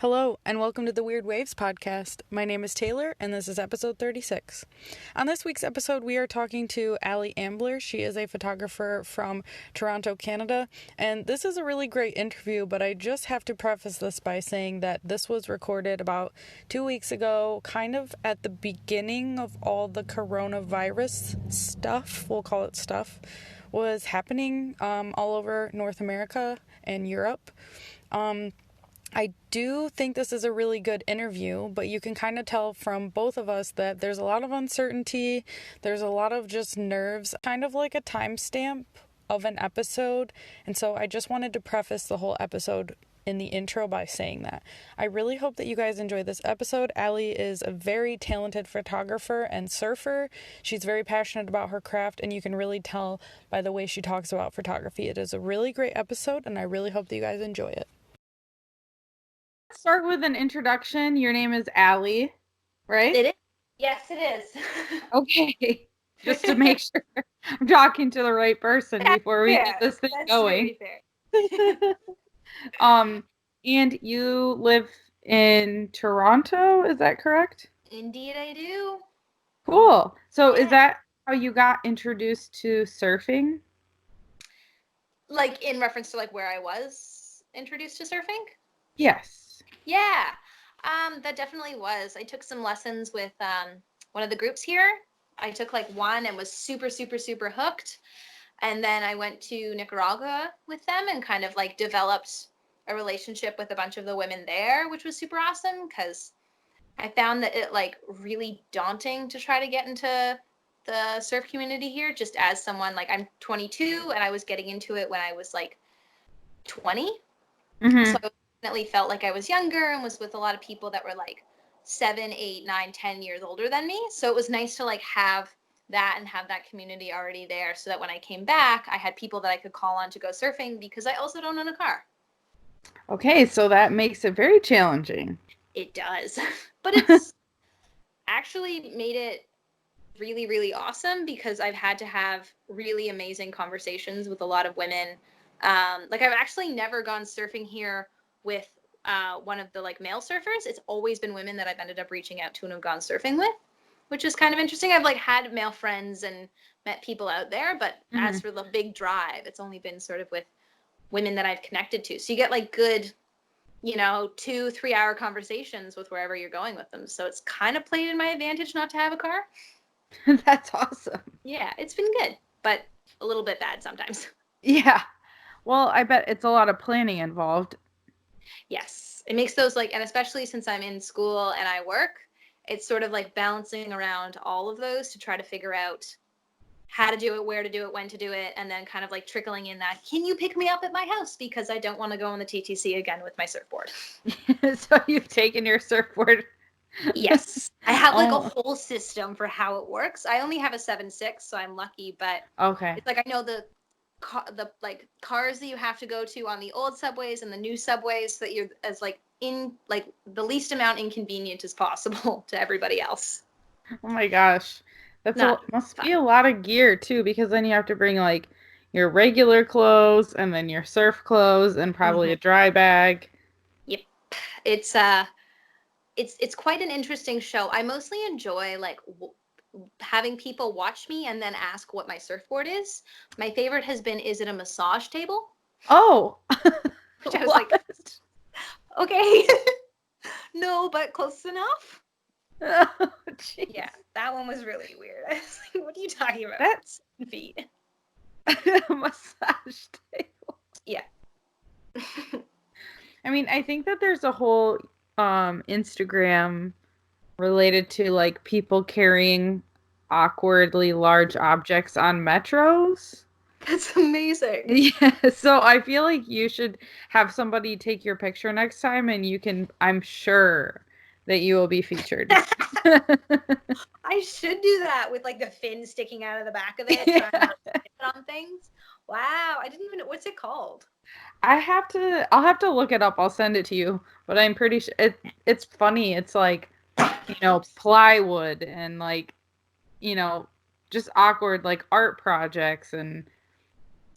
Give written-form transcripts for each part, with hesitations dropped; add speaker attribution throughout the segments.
Speaker 1: Hello, and welcome to the Weird Waves podcast. My name is Taylor, and this is episode 36. On this week's episode, we are talking to Aly Ambler. She is a photographer from Toronto, Canada, and this is a really great interview, but I just have to preface this by saying that this was recorded about 2 weeks ago, kind of at the beginning of all the coronavirus stuff, we'll call it stuff, was happening all over North America and Europe. I do think this is a really good interview, but you can kind of tell from both of us that there's a lot of uncertainty, there's a lot of just nerves, kind of like a timestamp of an episode. And so I just wanted to preface the whole episode in the intro by saying that. I really hope that you guys enjoy this episode. Aly is a very talented photographer and surfer. She's very passionate about her craft, and you can really tell by the way she talks about photography. It is a really great episode, and I really hope that you guys enjoy it. Start with an introduction. Your name is Aly, right?
Speaker 2: It is. Yes, it is.
Speaker 1: Okay. Just to make sure I'm talking to the right person before we get this thing going.
Speaker 2: Fair.
Speaker 1: And you live in Toronto, is that correct?
Speaker 2: Indeed, I do.
Speaker 1: Cool. So is that how you got introduced to surfing?
Speaker 2: Like in reference to like where I was introduced to surfing?
Speaker 1: Yes.
Speaker 2: Yeah. That definitely was. I took some lessons with one of the groups here. I took like one and was super hooked. And then I went to Nicaragua with them and kind of like developed a relationship with a bunch of the women there, which was super awesome because I found that it like really daunting to try to get into the surf community here just as someone like I'm 22 and I was getting into it when I was like 20.
Speaker 1: Mm-hmm.
Speaker 2: So I definitely felt like I was younger and was with a lot of people that were like 7, 8, 9, 10 years older than me. So it was nice to like have that and have that community already there so that when I came back, I had people that I could call on to go surfing because I also don't own a car.
Speaker 1: Okay, so that makes it very challenging.
Speaker 2: It does. But it's actually made it really awesome because I've had to have really amazing conversations with a lot of women. Like I've actually never gone surfing here with one of the like male surfers. It's always been women that I've ended up reaching out to and have gone surfing with, which is kind of interesting. I've like had male friends and met people out there, but as for the big drive, it's only been sort of with women that I've connected to. So you get like good, 2-3 hour conversations with wherever you're going with them. So it's kind of played in my advantage not to have a car.
Speaker 1: That's awesome.
Speaker 2: Yeah, it's been good, but a little bit bad sometimes.
Speaker 1: Yeah. Well, I bet it's a lot of planning involved.
Speaker 2: Yes. It makes those like, and especially since I'm in school and I work, it's sort of like balancing around all of those to try to figure out how to do it, where to do it, when to do it, and then kind of like trickling in that, can you pick me up at my house? Because I don't want to go on the TTC again with my surfboard.
Speaker 1: So you've taken your surfboard.
Speaker 2: Yes. I have like a whole system for how it works. I only have a 7.6, so I'm lucky, but
Speaker 1: okay.
Speaker 2: It's like I know the like cars that you have to go to on the old subways and the new subways so that you're as like in like the least amount inconvenient as possible to everybody else.
Speaker 1: Oh my gosh. Must be a lot of gear too, because then you have to bring like your regular clothes and then your surf clothes and probably a dry bag.
Speaker 2: Yep. It's quite an interesting show. I mostly enjoy like having people watch me and then ask what my surfboard is. My favorite has been, is it a massage table?
Speaker 1: Oh.
Speaker 2: Which I was like, okay. No, but close enough.
Speaker 1: Oh,
Speaker 2: yeah, that one was really weird. I was like, what are you talking about?
Speaker 1: That's
Speaker 2: 7 feet.
Speaker 1: Massage table.
Speaker 2: Yeah.
Speaker 1: I mean, I think that there's a whole Instagram related to like people carrying awkwardly large objects on metros.
Speaker 2: That's amazing.
Speaker 1: Yeah, so I feel like you should have somebody take your picture next time and I'm sure that you will be featured.
Speaker 2: I should do that with like the fin sticking out of the back of it, trying not to hit on things. Wow, I didn't even know, what's it called?
Speaker 1: I'll have to look it up. I'll send it to you, but I'm pretty sure it's funny. It's like, plywood and like, just awkward like art projects and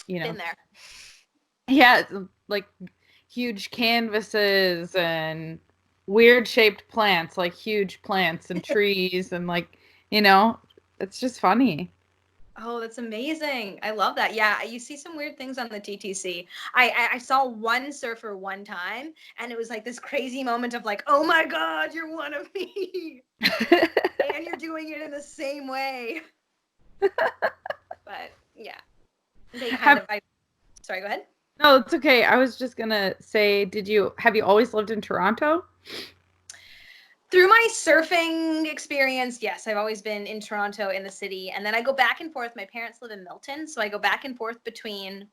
Speaker 2: Been there.
Speaker 1: Yeah, it's like huge canvases and weird shaped plants, like huge plants and trees and like, it's just funny.
Speaker 2: Oh, that's amazing. I love that. Yeah, you see some weird things on the TTC. I saw one surfer one time, and it was like this crazy moment of like, oh my God, you're one of me. And you're doing it in the same way. But yeah, they kind of, sorry, go ahead.
Speaker 1: No, it's okay. I was just gonna say, have you always lived in Toronto?
Speaker 2: Through my surfing experience, yes, I've always been in Toronto in the city. And then I go back and forth. My parents live in Milton, so I go back and forth between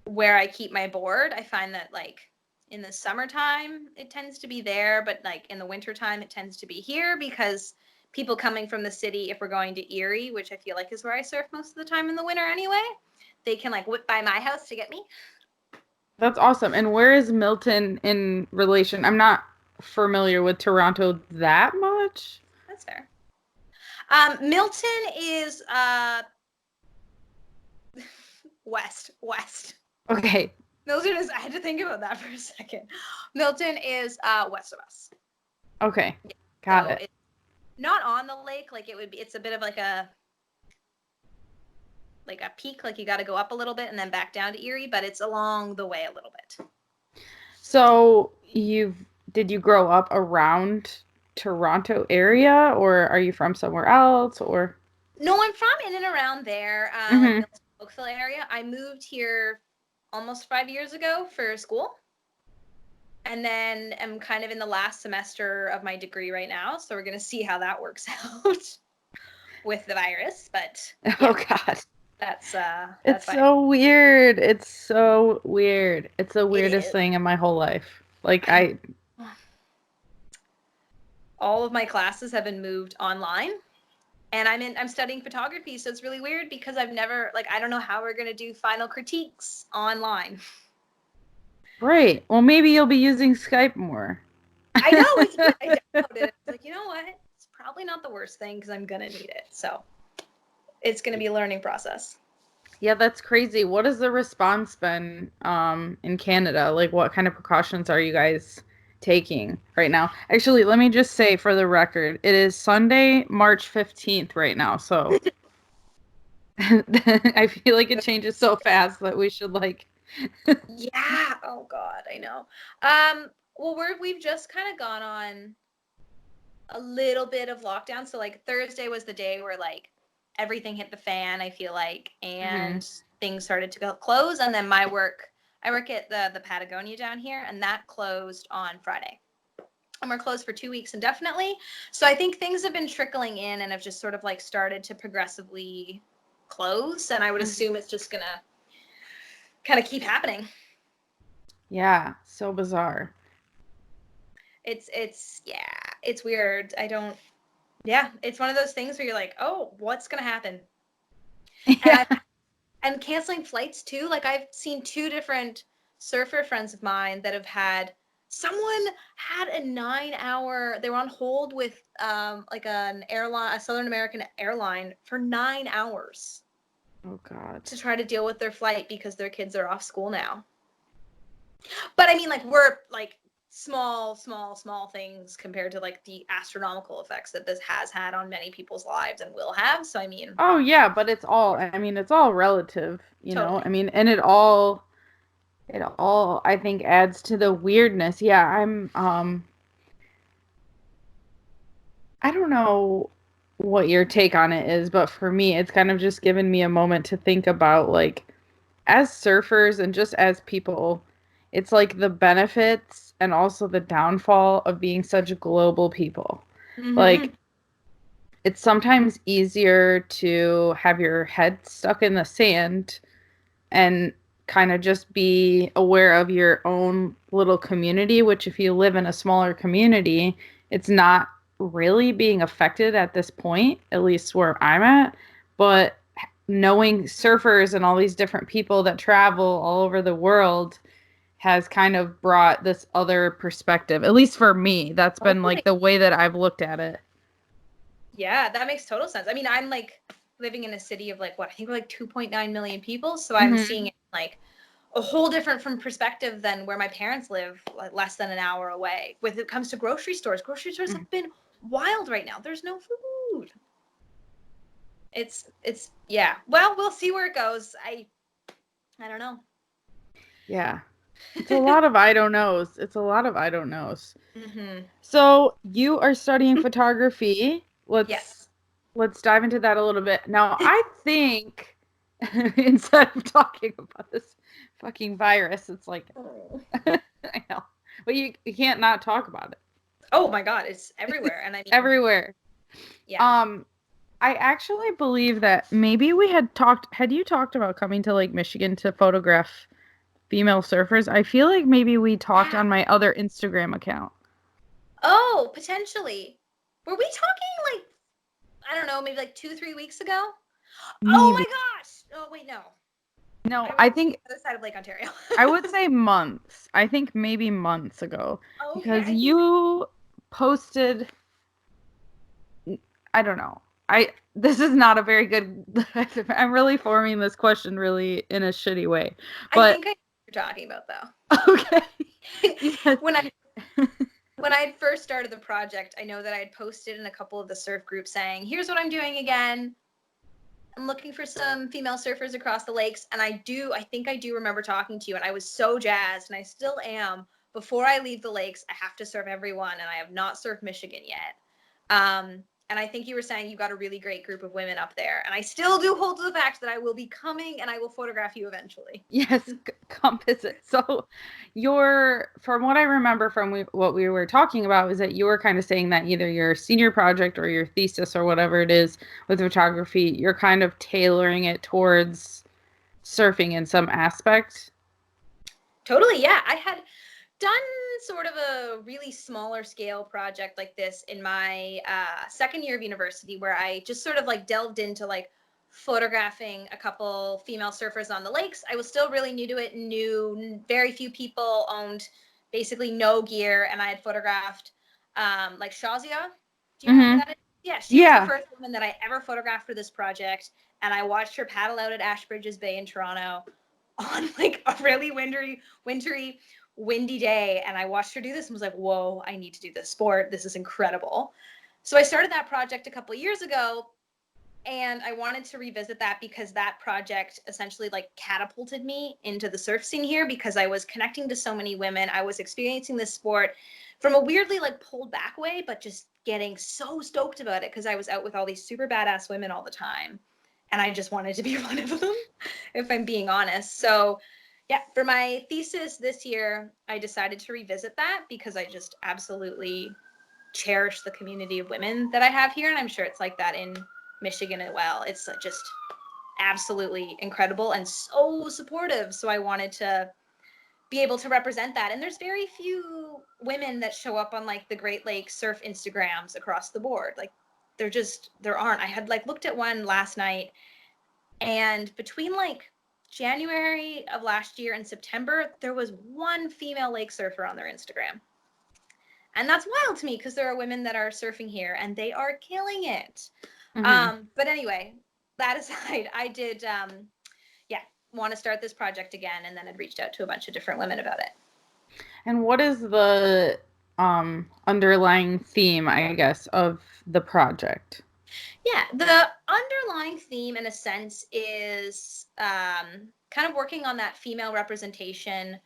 Speaker 2: where I keep my board. I find that like in the summertime, it tends to be there, but like in the wintertime, it tends to be here because people coming from the city, if we're going to Erie, which I feel like is where I surf most of the time in the winter anyway, they can like whip by my house to get me.
Speaker 1: That's awesome. And where is Milton in relation? I'm not familiar with Toronto that much.
Speaker 2: That's fair. Milton is west.
Speaker 1: Okay.
Speaker 2: Milton is, I had to think about that for a second. Milton is west of us.
Speaker 1: Okay. Got
Speaker 2: so
Speaker 1: it.
Speaker 2: It's not on the lake, like it's a bit of like a peak, like you got to go up a little bit and then back down to Erie, but it's along the way a little bit.
Speaker 1: So did you grow up around Toronto area, or are you from somewhere else, or?
Speaker 2: No, I'm from in and around there, like Milton, Oakville area. I moved here almost 5 years ago for school. And then I'm kind of in the last semester of my degree right now. So we're going to see how that works out with the virus. But yeah,
Speaker 1: Oh, God.
Speaker 2: That's
Speaker 1: it's
Speaker 2: fine.
Speaker 1: so weird. It's so weird. It's the weirdest thing in my whole life. Like
Speaker 2: all of my classes have been moved online. And I'm studying photography, so it's really weird because I've never, like, I don't know how we're going to do final critiques online.
Speaker 1: Right. Well, maybe you'll be using Skype more.
Speaker 2: I know. I downloaded it. It's like, you know what? It's probably not the worst thing because I'm going to need it. So it's going to be a learning process.
Speaker 1: Yeah, that's crazy. What has the response been in Canada? Like, what kind of precautions are you guys taking right now? Actually, let me just say for the record, it is Sunday, March 15th right now. So I feel like it changes so fast that we should like
Speaker 2: Yeah. Oh God, I know. Well, we've just kind of gone on a little bit of lockdown. So like Thursday was the day where like everything hit the fan, I feel like, and things started to go close. And then I work at the Patagonia down here, and that closed on Friday. And we're closed for 2 weeks indefinitely. So I think things have been trickling in and have just sort of like started to progressively close. And I would assume it's just gonna kind of keep happening.
Speaker 1: Yeah, so bizarre.
Speaker 2: It's weird. It's one of those things where you're like, oh, what's gonna happen?
Speaker 1: Yeah.
Speaker 2: And canceling flights too. Like I've seen 2 different surfer friends of mine that have had, someone had a 9-hour, they were on hold with like an airline, a Southern American airline for 9 hours.
Speaker 1: Oh God.
Speaker 2: To try to deal with their flight because their kids are off school now. But I mean, like, we're like small things compared to like the astronomical effects that this has had on many people's lives and will have. So I mean,
Speaker 1: oh yeah, but it's all relative,
Speaker 2: totally.
Speaker 1: I mean, and it all I think adds to the weirdness. Yeah, I don't know what your take on it is, but for me it's kind of just given me a moment to think about, like, as surfers and just as people, it's like the benefits and also the downfall of being such global people. Like, it's sometimes easier to have your head stuck in the sand and kind of just be aware of your own little community, which if you live in a smaller community, it's not really being affected at this point, at least where I'm at. But knowing surfers and all these different people that travel all over the world has kind of brought this other perspective, at least for me. That's been like the way that I've looked at it.
Speaker 2: Yeah, that makes total sense. I mean, I'm like living in a city of like, what, I think we're like 2.9 million people. So I'm seeing it like a whole different from perspective than where my parents live, like less than an hour away. When it comes to grocery stores have been wild right now. There's no food. It's yeah. Well, we'll see where it goes. I don't know.
Speaker 1: Yeah. It's a lot of I don't knows. It's a lot of I don't knows.
Speaker 2: Mm-hmm.
Speaker 1: So you are studying photography.
Speaker 2: Yes.
Speaker 1: Let's dive into that a little bit. Now, I think instead of talking about this fucking virus, it's like I know. But you can't not talk about it.
Speaker 2: Oh my God, it's everywhere. And I mean,
Speaker 1: Everywhere.
Speaker 2: yeah.
Speaker 1: I actually believe that maybe had you talked about coming to Lake Michigan to photograph female surfers? I feel like maybe we talked on my other Instagram account.
Speaker 2: Oh, potentially. Were we talking like, I don't know, maybe like 2-3 weeks ago? Oh
Speaker 1: Maybe.
Speaker 2: my gosh. Oh, wait, no.
Speaker 1: No,
Speaker 2: I
Speaker 1: I
Speaker 2: was on
Speaker 1: think
Speaker 2: the other side of Lake Ontario.
Speaker 1: I would say months. I think maybe months ago.
Speaker 2: Okay,
Speaker 1: Because you posted, I don't know. This is not a very good I'm really forming this question really in a shitty way.
Speaker 2: I
Speaker 1: But
Speaker 2: think I know what you're talking about though.
Speaker 1: okay. Yes.
Speaker 2: When I had first started the project, I know that I had posted in a couple of the surf groups saying, here's what I'm doing again. I'm looking for some female surfers across the lakes. And I think I do remember talking to you, and I was so jazzed, and I still am. Before I leave the lakes, I have to surf everyone, and I have not surfed Michigan yet. And I think you were saying you got a really great group of women up there. And I still do hold to the fact that I will be coming and I will photograph you eventually.
Speaker 1: Yes, come visit. So from what I remember from what we were talking about, is that you were kind of saying that either your senior project or your thesis or whatever it is with photography, you're kind of tailoring it towards surfing in some aspect.
Speaker 2: Totally, yeah. I had done sort of a really smaller scale project like this in my second year of university, where I just sort of like delved into like photographing a couple female surfers on the lakes. I was still really new to it, knew very few people, owned basically no gear, and I had photographed like Shazia. Do you know who
Speaker 1: Mm-hmm.
Speaker 2: that is? Yeah, she was the
Speaker 1: Yeah.
Speaker 2: first woman that I ever photographed for this project, and I watched her paddle out at Ashbridges Bay in Toronto on like a really wintry, windy day. And I watched her do this and was like, whoa, I need to do this sport. This is incredible. So I started that project a couple of years ago, and I wanted to revisit that because that project essentially like catapulted me into the surf scene here, because I was connecting to so many women. I was experiencing this sport from a weirdly like pulled back way, but just getting so stoked about it because I was out with all these super badass women all the time. And I just wanted to be one of them, if I'm being honest. So yeah, for my thesis this year, I decided to revisit that because I just absolutely cherish the community of women that I have here. And I'm sure it's like that in Michigan as well. It's just absolutely incredible and so supportive. So I wanted to be able to represent that. And there's very few women that show up on like the Great Lakes surf Instagrams across the board. Like there aren't. I had like looked at one last night, and between like January of last year and September, there was one female lake surfer on their Instagram. And that's wild to me because there are women that are surfing here and they are killing it.
Speaker 1: Mm-hmm.
Speaker 2: But anyway, that aside, I did, want to start this project again, and then I'd reached out to a bunch of different women about it.
Speaker 1: And what is the underlying theme, I guess, of the project?
Speaker 2: Yeah, the underlying theme, in a sense, is kind of working on that female representation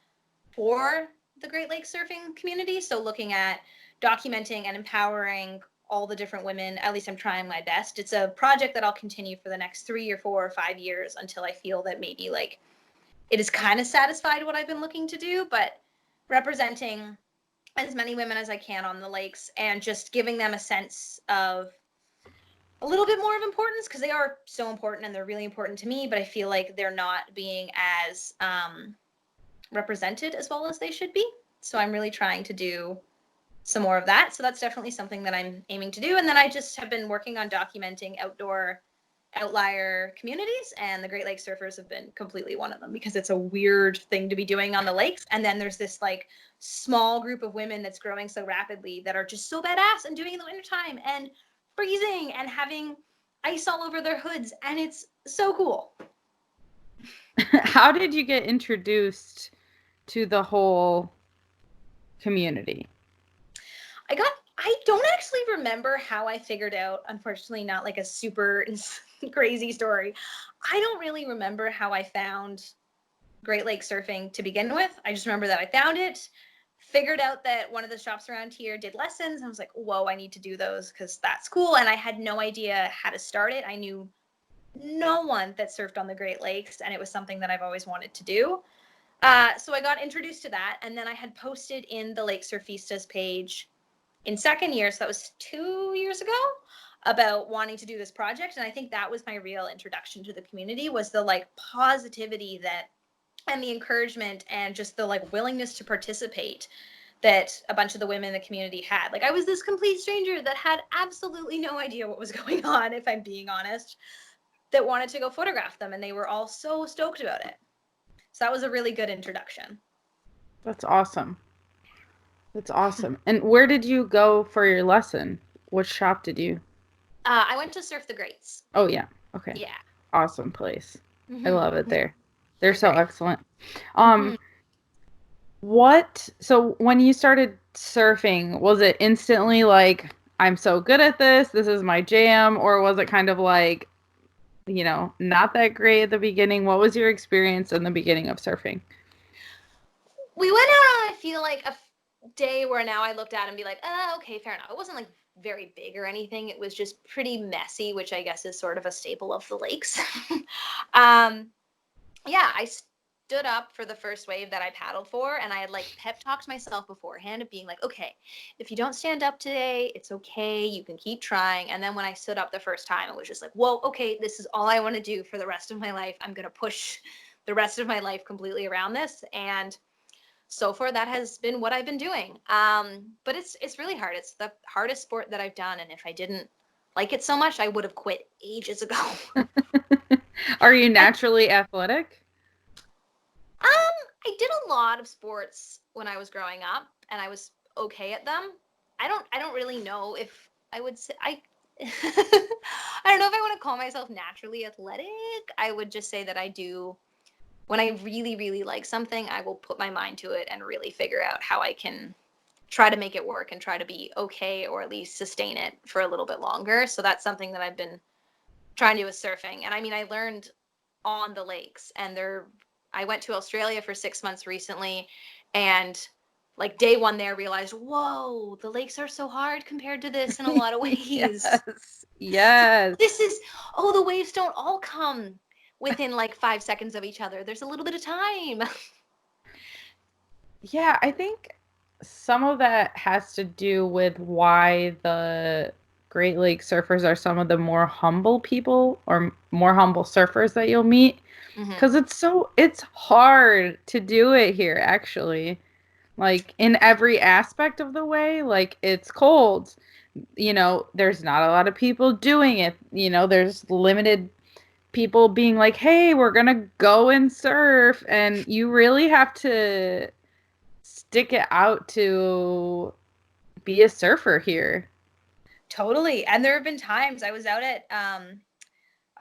Speaker 2: for the Great Lakes surfing community. So looking at documenting and empowering all the different women. At least I'm trying my best. It's a project that I'll continue for the next 3 or 4 or 5 years until I feel that maybe like it is kind of satisfied what I've been looking to do, but representing as many women as I can on the lakes and just giving them a sense of a little bit more of importance, because they are so important and they're really important to me, but I feel like they're not being as represented as well as they should be. So I'm really trying to do some more of that. So that's definitely something that I'm aiming to do. And then I just have been working on documenting outdoor outlier communities, and the Great Lakes surfers have been completely one of them, because it's a weird thing to be doing on the lakes. And then there's this like small group of women that's growing so rapidly that are just so badass and doing it in the wintertime and freezing and having ice all over their hoods. And it's so cool.
Speaker 1: How did you get introduced to the whole community?
Speaker 2: I don't actually remember how I figured out, unfortunately, not like a super crazy story. I don't really remember how I found Great Lake surfing to begin with. I just remember that I found it, figured out that one of the shops around here did lessons. And I was like, whoa, I need to do those because that's cool. And I had no idea how to start it. I knew no one that surfed on the Great Lakes, and it was something that I've always wanted to do. So I got introduced to that, and then I had posted in the Lake Surfistas page in second year, so that was 2 years ago, about wanting to do this project. And I think that was my real introduction to the community, was the like positivity that, and the encouragement, and just the like willingness to participate that a bunch of the women in the community had. Like, I was this complete stranger that had absolutely no idea what was going on, if I'm being honest, that wanted to go photograph them, and they were all so stoked about it. So that was a really good introduction.
Speaker 1: That's awesome. That's awesome. And where did you go for your lesson? Which shop did you?
Speaker 2: I went to Surf the Greats.
Speaker 1: Oh, yeah. Okay.
Speaker 2: Yeah.
Speaker 1: Awesome place. I
Speaker 2: Mm-hmm.
Speaker 1: love it there. They're
Speaker 2: They're
Speaker 1: so
Speaker 2: great.
Speaker 1: excellent.
Speaker 2: Mm-hmm.
Speaker 1: So when you started surfing, was it instantly like, I'm so good at this, this is my jam, or was it kind of like, not that great at the beginning? What was your experience in the beginning of surfing?
Speaker 2: We went out on, I feel like, a day where now I looked at it and be like, oh, okay, fair enough. It wasn't like very big or anything. It was just pretty messy, which I guess is sort of a staple of the lakes. um, yeah, I stood up for the first wave that I paddled for, and I had like pep talked myself beforehand of being like, okay, if you don't stand up today, it's okay. You can keep trying. And then when I stood up the first time, it was just like, whoa, okay, this is all I want to do for the rest of my life. I'm going to push the rest of my life completely around this. And so far, that has been what I've been doing. But it's really hard. It's the hardest sport that I've done. And if I didn't like it so much, I would have quit ages ago.
Speaker 1: Are you
Speaker 2: I
Speaker 1: naturally athletic?
Speaker 2: I did a lot of sports when I was growing up, and I was okay at them. I don't really know if I would say I don't know if I want to call myself naturally athletic. I would just say that I do, when I really, really like something, I will put my mind to it and really figure out how I can try to make it work and try to be okay, or at least sustain it for a little bit longer. So that's something that I've been trying to do with surfing. And I mean, I learned on the lakes, and I went to Australia for 6 months recently, and like day one there realized, whoa, the lakes are so hard compared to this in a lot of ways.
Speaker 1: Yes. Yes.
Speaker 2: This is, oh, the waves don't all come within like 5 seconds of each other. There's a little bit of time.
Speaker 1: Yeah, I think some of that has to do with why the Great Lake surfers are some of the more humble people or more humble surfers that you'll meet.
Speaker 2: Mm-hmm.
Speaker 1: Because it's hard to do it here, actually. Like, in every aspect of the way. Like, it's cold. There's not a lot of people doing it. There's limited people being like, hey, we're gonna go and surf. And you really have to stick it out to be a surfer here.
Speaker 2: Totally. And there have been times I was out at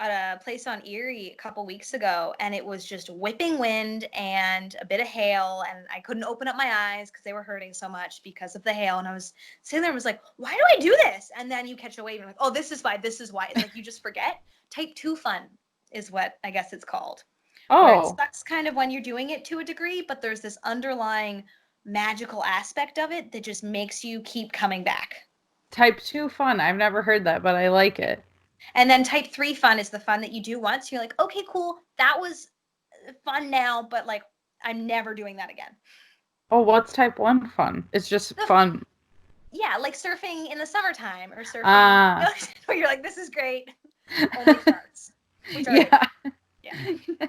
Speaker 2: a place on Erie a couple weeks ago, and it was just whipping wind and a bit of hail, and I couldn't open up my eyes because they were hurting so much because of the hail. And I was sitting there and was like, why do I do this? And then you catch a wave and you're like, oh, this is why, this is why. It's like you just forget. Type 2 fun is what I guess it's called, where it
Speaker 1: Oh,
Speaker 2: sucks kind of when you're doing it to a degree, but there's this underlying magical aspect of it that just makes you keep coming back.
Speaker 1: type 2 fun. I've never heard that, but I like it.
Speaker 2: And then type 3 fun is the fun that you do once. You're like, okay, cool. That was fun now, but like, I'm never doing that again.
Speaker 1: Oh, what's type 1 fun? It's just fun.
Speaker 2: Yeah, like surfing in the summertime, or surfing,
Speaker 1: Ah.
Speaker 2: where you're like, this is great. Only starts, which are
Speaker 1: Yeah.
Speaker 2: yeah.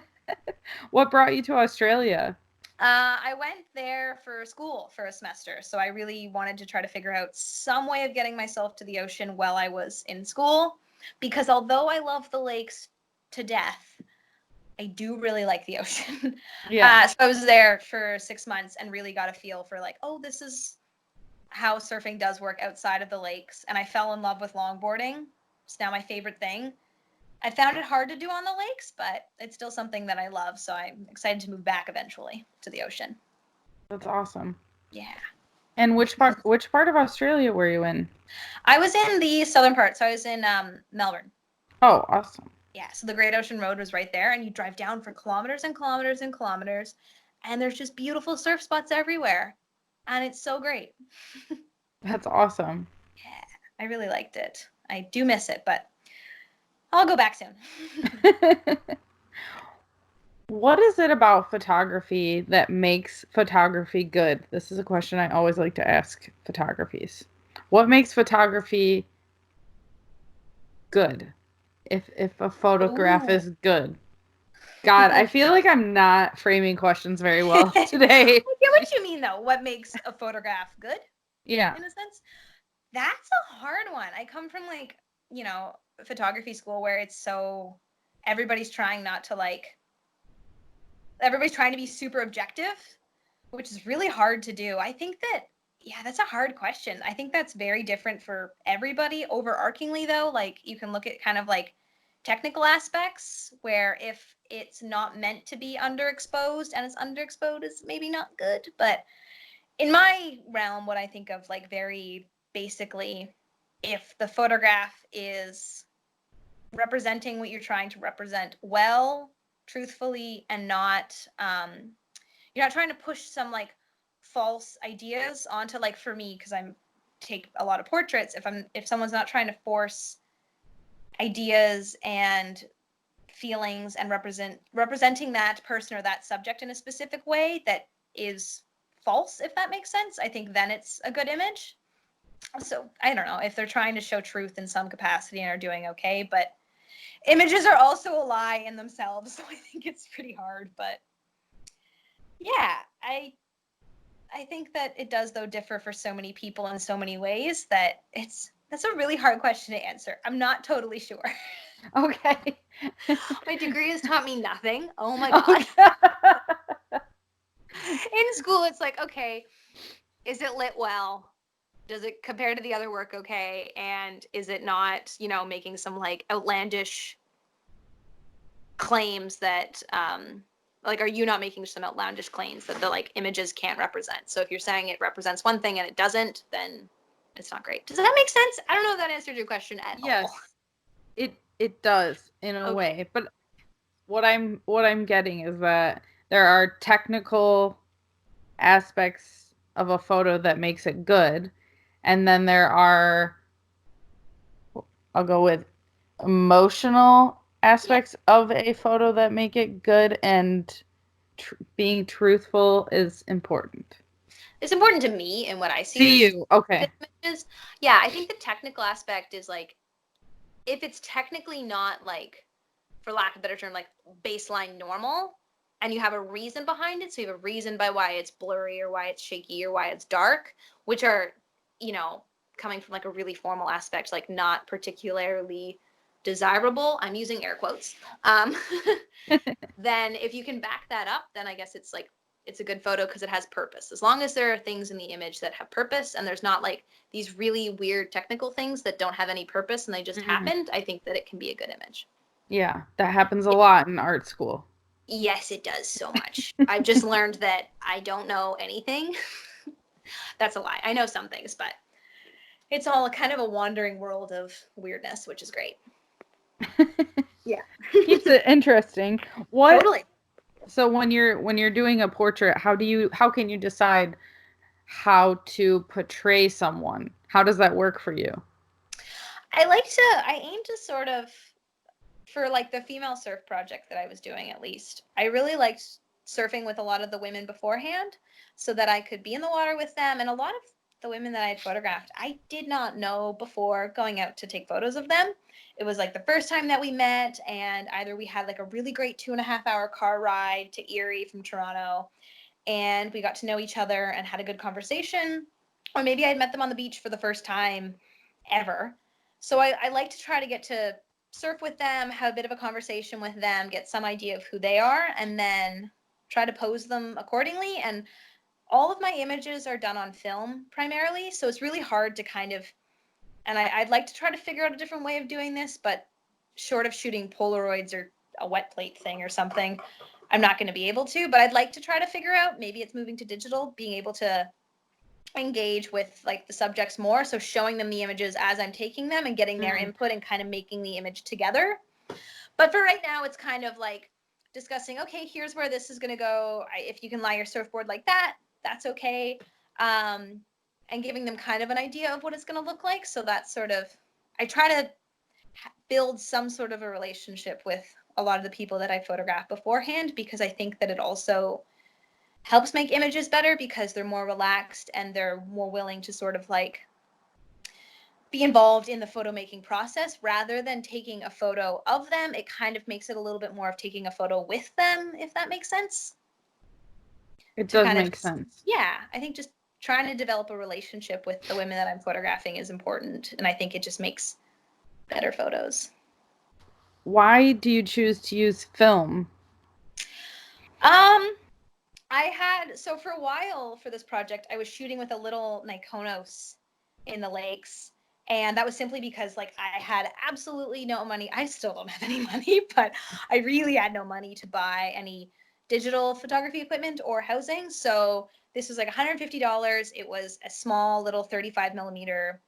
Speaker 1: What brought you to Australia?
Speaker 2: I went there for school for a semester, so I really wanted to try to figure out some way of getting myself to the ocean while I was in school, because although I love the lakes to death, I do really like the ocean.
Speaker 1: Yeah.
Speaker 2: So I was there for 6 months and really got a feel for like, oh, this is how surfing does work outside of the lakes. And I fell in love with longboarding. It's now my favorite thing. I found it hard to do on the lakes, but it's still something that I love. So I'm excited to move back eventually to the ocean.
Speaker 1: That's awesome.
Speaker 2: Yeah.
Speaker 1: And which part of Australia were you in?
Speaker 2: I was in the southern part, so I was in Melbourne.
Speaker 1: Oh, awesome.
Speaker 2: Yeah, so the Great Ocean Road was right there, and you drive down for kilometers and kilometers and kilometers, and there's just beautiful surf spots everywhere, and it's so great.
Speaker 1: That's awesome.
Speaker 2: Yeah, I really liked it. I do miss it, but I'll go back soon.
Speaker 1: What is it about photography that makes photography good? This is a question I always like to ask photographies. What makes photography good? If a photograph is good. God, I feel like I'm not framing questions very well today.
Speaker 2: I get what you mean, though. What makes a photograph good?
Speaker 1: Yeah.
Speaker 2: In a sense, that's a hard one. I come from photography school where it's so everybody's trying to be super objective, which is really hard to do. I think that, yeah, that's a hard question. I think that's very different for everybody. Overarchingly, though, like you can look at kind of like technical aspects where if it's not meant to be underexposed and it's underexposed, is maybe not good. But in my realm, what I think of like very basically, if the photograph is representing what you're trying to represent well, truthfully, and not you're not trying to push some like false ideas onto, like, for me, because I'm take a lot of portraits, if someone's not trying to force ideas and feelings and representing that person or that subject in a specific way that is false, if that makes sense, I think then it's a good image. So I don't know if they're trying to show truth in some capacity and are doing okay, but images are also a lie in themselves, so I think it's pretty hard. But yeah, I think that it does, though, differ for so many people in so many ways that that's a really hard question to answer. I'm not totally sure.
Speaker 1: Okay.
Speaker 2: My degree has taught me nothing. Oh my God.
Speaker 1: Okay.
Speaker 2: In school, it's like, okay, is it lit well? Does it compare to the other work okay? And is it not, making some like outlandish claims that, like, are you not making some outlandish claims that the like images can't represent? So if you're saying it represents one thing and it doesn't, then it's not great. Does that make sense? I don't know if that answered your question at
Speaker 1: Yes,
Speaker 2: all.
Speaker 1: it does in a
Speaker 2: Okay.
Speaker 1: way, but what I'm getting is that there are technical aspects of a photo that makes it good, and then there are, I'll go with, emotional aspects of a photo that make it good, and being truthful is important.
Speaker 2: It's important to me and what I see.
Speaker 1: See you. Okay.
Speaker 2: Images. Yeah, I think the technical aspect is like, if it's technically not like, for lack of a better term, like baseline normal, and you have a reason behind it, so you have a reason by why it's blurry or why it's shaky or why it's dark, which are, coming from like a really formal aspect, like not particularly desirable, I'm using air quotes, then if you can back that up, then I guess it's like, it's a good photo because it has purpose. As long as there are things in the image that have purpose and there's not like these really weird technical things that don't have any purpose and they just happened, I think that it can be a good image.
Speaker 1: Yeah, that happens a lot in art school.
Speaker 2: Yes, it does so much. I've just learned that I don't know anything. That's a lie. I know some things, but it's all kind of a wandering world of weirdness, which is great. Yeah.
Speaker 1: Keeps it interesting. What?
Speaker 2: Totally.
Speaker 1: So when you're doing a portrait, how can you decide how to portray someone? How does that work for you?
Speaker 2: I aim to sort of, for like the female surf project that I was doing, at least, I really liked surfing with a lot of the women beforehand so that I could be in the water with them. And a lot of the women that I had photographed, I did not know before going out to take photos of them. It was like the first time that we met, and either we had like a really great 2.5 hour car ride to Erie from Toronto, and we got to know each other and had a good conversation, or maybe I'd met them on the beach for the first time ever. So I like to try to get to surf with them, have a bit of a conversation with them, get some idea of who they are, and then try to pose them accordingly. And all of my images are done on film primarily, so it's really hard to kind of, and I'd like to try to figure out a different way of doing this, but short of shooting Polaroids or a wet plate thing or something, I'm not going to be able to, but I'd like to try to figure out, maybe it's moving to digital, being able to engage with like the subjects more. So showing them the images as I'm taking them and getting their input and kind of making the image together. But for right now, it's kind of like discussing, okay, here's where this is going to go. If you can lie your surfboard like that, that's okay. And giving them kind of an idea of what it's going to look like. So that's sort of, I try to build some sort of a relationship with a lot of the people that I photograph beforehand, because I think that it also helps make images better because they're more relaxed and they're more willing to sort of like be involved in the photo making process rather than taking a photo of them. It kind of makes it a little bit more of taking a photo with them, if that makes sense.
Speaker 1: It does make sense.
Speaker 2: Yeah, I think just trying to develop a relationship with the women that I'm photographing is important, and I think it just makes better photos.
Speaker 1: Why do you choose to use film?
Speaker 2: So for a while for this project, I was shooting with a little Nikonos in the lakes. And that was simply because like I had absolutely no money. I still don't have any money, but I really had no money to buy any digital photography equipment or housing. So this was like $150. It was a small little 35 millimeter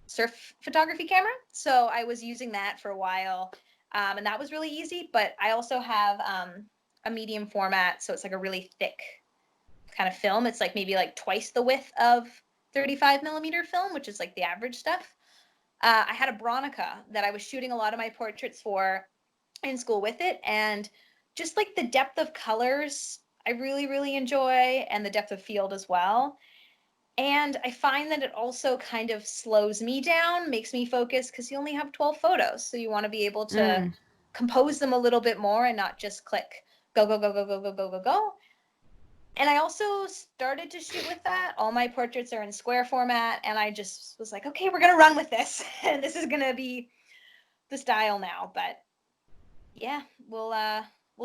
Speaker 2: surf photography camera. So I was using that for a while. And that was really easy. But I also have a medium format. So it's like a really thick kind of film. It's like maybe like twice the width of 35 millimeter film, which is like the average stuff. I had a Bronica that I was shooting a lot of my portraits for in school with it. And just like the depth of colors, I really, really enjoy, and the depth of field as well. And I find that it also kind of slows me down, makes me focus, because you only have 12 photos. So you want to be able to compose them a little bit more and not just click go, go, go, go, go, go, go, go, go. And I also started to shoot with that. All my portraits are in square format, and I just was like, okay, we're going to run with this. And this is going to be the style now. But yeah, we'll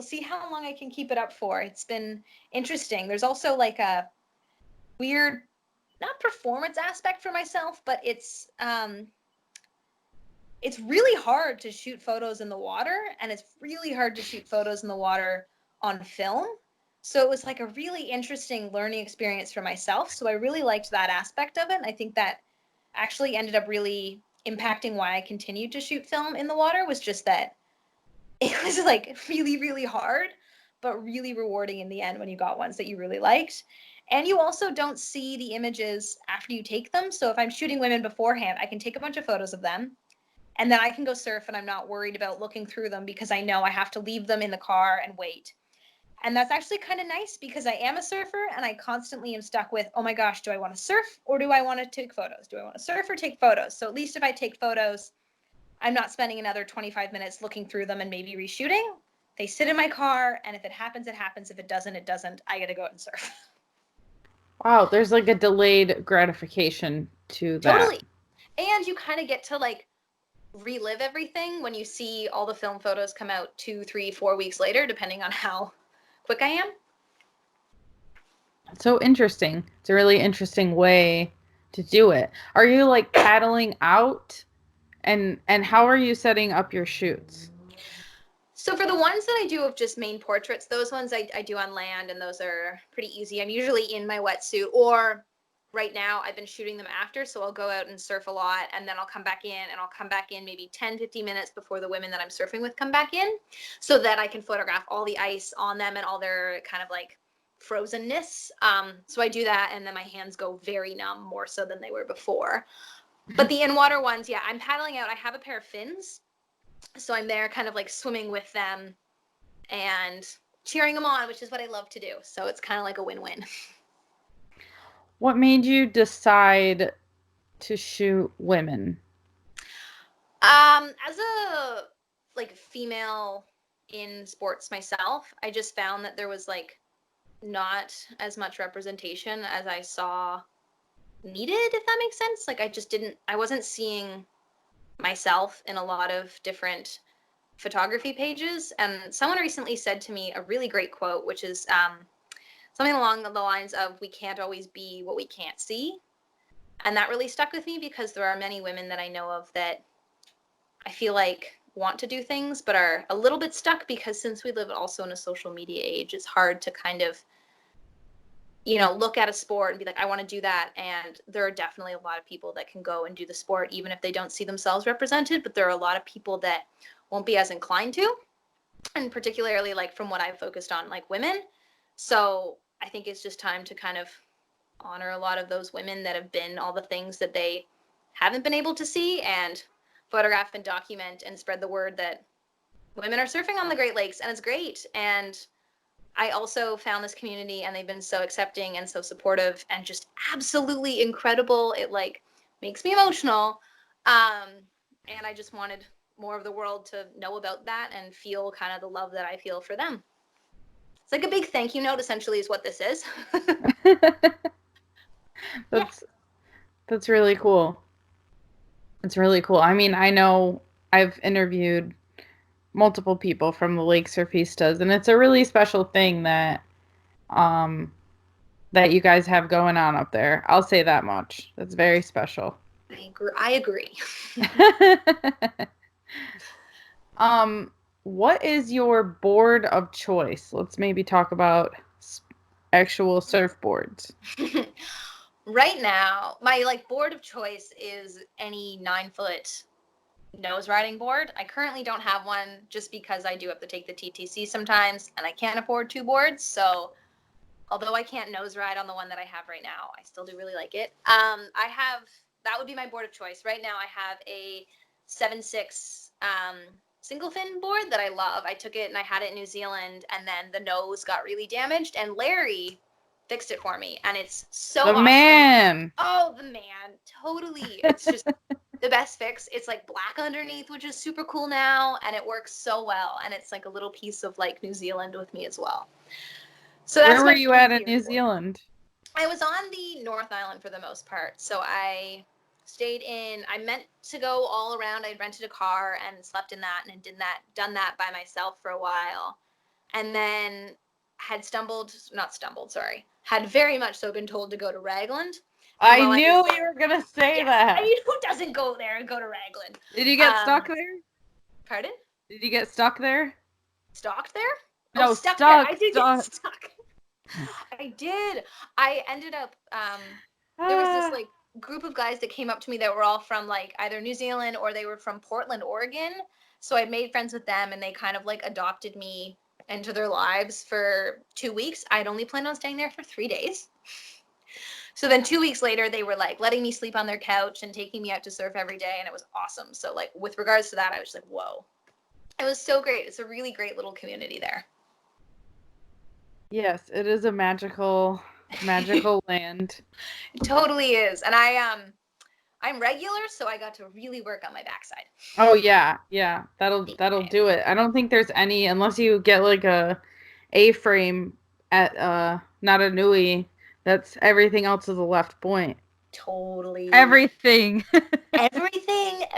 Speaker 2: see how long I can keep it up for. It's been interesting. There's also like a weird, not performance aspect for myself, but it's really hard to shoot photos in the water, and it's really hard to shoot photos in the water on film. So it was like a really interesting learning experience for myself. So I really liked that aspect of it. And I think that actually ended up really impacting why I continued to shoot film in the water, was just that it was like really, really hard, but really rewarding in the end when you got ones that you really liked. And you also don't see the images after you take them. So if I'm shooting women beforehand, I can take a bunch of photos of them, and then I can go surf and I'm not worried about looking through them because I know I have to leave them in the car and wait. And that's actually kind of nice because I am a surfer and I constantly am stuck with, oh my gosh, do I want to surf or do I want to take photos? Do I want to surf or take photos? So at least if I take photos, I'm not spending another 25 minutes looking through them and maybe reshooting. They sit in my car, and if it happens, it happens. If it doesn't, it doesn't. I got to go out and surf.
Speaker 1: Wow, there's like a delayed gratification to that.
Speaker 2: Totally. And you kind of get to like relive everything when you see all the film photos come out 2, 3, 4 weeks later, depending on how quick I am.
Speaker 1: So interesting. It's a really interesting way to do it. Are you like paddling out, and how are you setting up your shoots?
Speaker 2: So for the ones that I do of just main portraits, those ones I do on land, and those are pretty easy. I'm usually in my wetsuit, or right now I've been shooting them after, so I'll go out and surf a lot, and then I'll come back in, and I'll come back in maybe 10, 15 minutes before the women that I'm surfing with come back in, so that I can photograph all the ice on them and all their kind of like frozenness. So I do that, and then my hands go very numb, more so than they were before. But the in-water ones, yeah, I'm paddling out. I have a pair of fins, so I'm there kind of like swimming with them and cheering them on, which is what I love to do. So it's kind of like a win-win.
Speaker 1: What made you decide to shoot women?
Speaker 2: As a like female in sports myself, I just found that there was like not as much representation as I saw needed, if that makes sense. Like I wasn't seeing myself in a lot of different photography pages. And someone recently said to me a really great quote, which is something along the lines of, we can't always be what we can't see. And that really stuck with me because there are many women that I know of that I feel like want to do things but are a little bit stuck, because since we live also in a social media age, it's hard to kind of, look at a sport and be like, I want to do that. And there are definitely a lot of people that can go and do the sport even if they don't see themselves represented, but there are a lot of people that won't be as inclined to, and particularly like from what I've focused on, like women. So I think it's just time to kind of honor a lot of those women that have been all the things that they haven't been able to see, and photograph and document and spread the word that women are surfing on the Great Lakes, and it's great. And I also found this community, and they've been so accepting and so supportive and just absolutely incredible. It like makes me emotional. And I just wanted more of the world to know about that and feel kind of the love that I feel for them. It's like a big thank you note, essentially, is what this is.
Speaker 1: That's really cool. It's really cool. I mean, I know I've interviewed multiple people from the Lake Surfistas, and it's a really special thing that that you guys have going on up there. I'll say that much. That's very special.
Speaker 2: I agree.
Speaker 1: What is your board of choice? Let's maybe talk about actual surfboards.
Speaker 2: Right now, my like board of choice is any 9-foot nose riding board. I currently don't have one just because I do have to take the TTC sometimes, and I can't afford 2 boards. So although I can't nose ride on the one that I have right now, I still do really like it. That would be my board of choice. Right now I have a 7.6 single fin board that I love. I took it and I had it in New Zealand, and then the nose got really damaged, and Larry fixed it for me, and it's so awesome.
Speaker 1: Man.
Speaker 2: Oh, the man. Totally. It's just the best fix. It's like black underneath, which is super cool now, and it works so well, and it's like a little piece of like New Zealand with me as well. So that's
Speaker 1: where were you at in New Zealand?
Speaker 2: I was on the North Island for the most part. So I meant to go all around. I rented a car and slept in that, and done that by myself for a while. And then had very much so been told to go to Ragland.
Speaker 1: I knew you were going to say that.
Speaker 2: I mean, who doesn't go there and go to Ragland?
Speaker 1: Did you get stuck there?
Speaker 2: Pardon?
Speaker 1: Did you get stuck there?
Speaker 2: Stalked there?
Speaker 1: No,
Speaker 2: stuck there. I did get stuck. I did. I ended up, there was this like group of guys that came up to me that were all from like either New Zealand or they were from Portland, Oregon. So I made friends with them, and they kind of like adopted me into their lives for 2 weeks. I'd only planned on staying there for 3 days. So then 2 weeks later, they were like letting me sleep on their couch and taking me out to surf every day, and it was awesome. So like with regards to that, I was like, whoa. It was so great. It's a really great little community there.
Speaker 1: Yes, it is a magical land.
Speaker 2: It totally is. And I'm regular, so I got to really work on my backside.
Speaker 1: Oh yeah. That'll do it. I don't think there's any, unless you get like a A-frame at not a Nui. That's everything else is a left point.
Speaker 2: Totally.
Speaker 1: Everything.
Speaker 2: everything.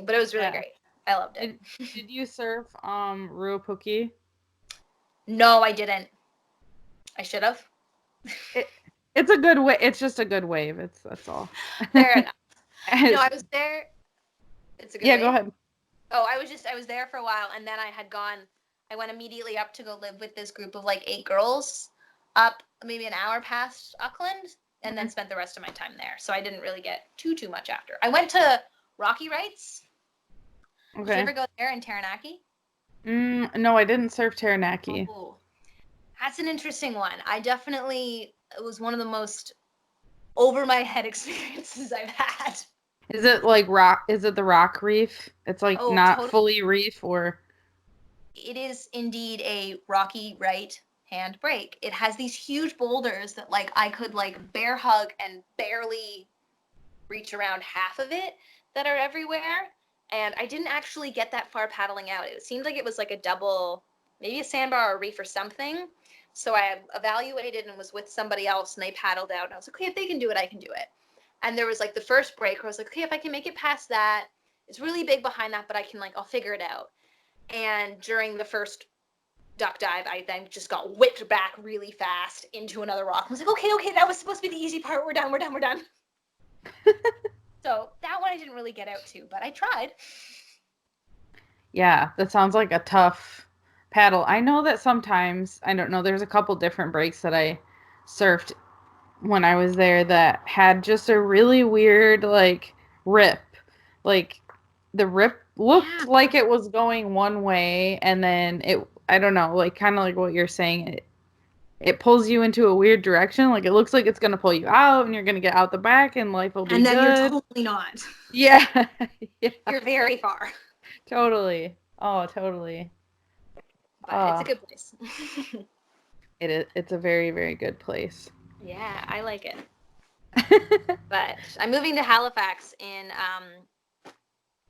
Speaker 2: But it was really great. I loved it.
Speaker 1: Did you surf Ruapuki?
Speaker 2: No, I didn't. I should have.
Speaker 1: It's a good wave. It's just a good wave. That's all.
Speaker 2: Fair enough. No, I was there. It's a good wave.
Speaker 1: Go ahead.
Speaker 2: Oh, I was there for a while, and then I went immediately up to go live with this group of like 8 girls up maybe an hour past Auckland, and then spent the rest of my time there. So I didn't really get too much after. I went to Rocky Rights. Okay. Did you ever go there in Taranaki?
Speaker 1: No, I didn't surf Taranaki.
Speaker 2: Oh, that's an interesting one. It was one of the most over my head experiences I've had.
Speaker 1: Is it like rock? Is it the rock reef? It's like not totally. Fully reef, or?
Speaker 2: It is indeed a rocky right hand break. It has these huge boulders that like I could like bear hug and barely reach around half of it that are everywhere. And I didn't actually get that far paddling out. It seemed like it was like a double, maybe a sandbar or a reef or something. So I evaluated and was with somebody else, and they paddled out. And I was like, okay, if they can do it, I can do it. And there was like the first break where I was like, okay, if I can make it past that, it's really big behind that, but I'll figure it out. And during the first duck dive, I then just got whipped back really fast into another rock. I was like, okay, that was supposed to be the easy part. We're done. So that one I didn't really get out to, but I tried.
Speaker 1: Yeah, that sounds like a tough paddle. I know that sometimes, I don't know, there's a couple different breaks that I surfed when I was there that had just a really weird, like, rip. Like, the rip looked like it was going one way, and then I don't know, like, kind of like what you're saying, it pulls you into a weird direction. Like, it looks like it's going to pull you out, and you're going to get out the back, and life will be
Speaker 2: And then you're
Speaker 1: good.
Speaker 2: totally not.
Speaker 1: Yeah. Yeah.
Speaker 2: You're very far.
Speaker 1: Totally. Oh, totally.
Speaker 2: But it's a good place.
Speaker 1: It's a very, very good place.
Speaker 2: Yeah, I like it. But I'm moving to Halifax in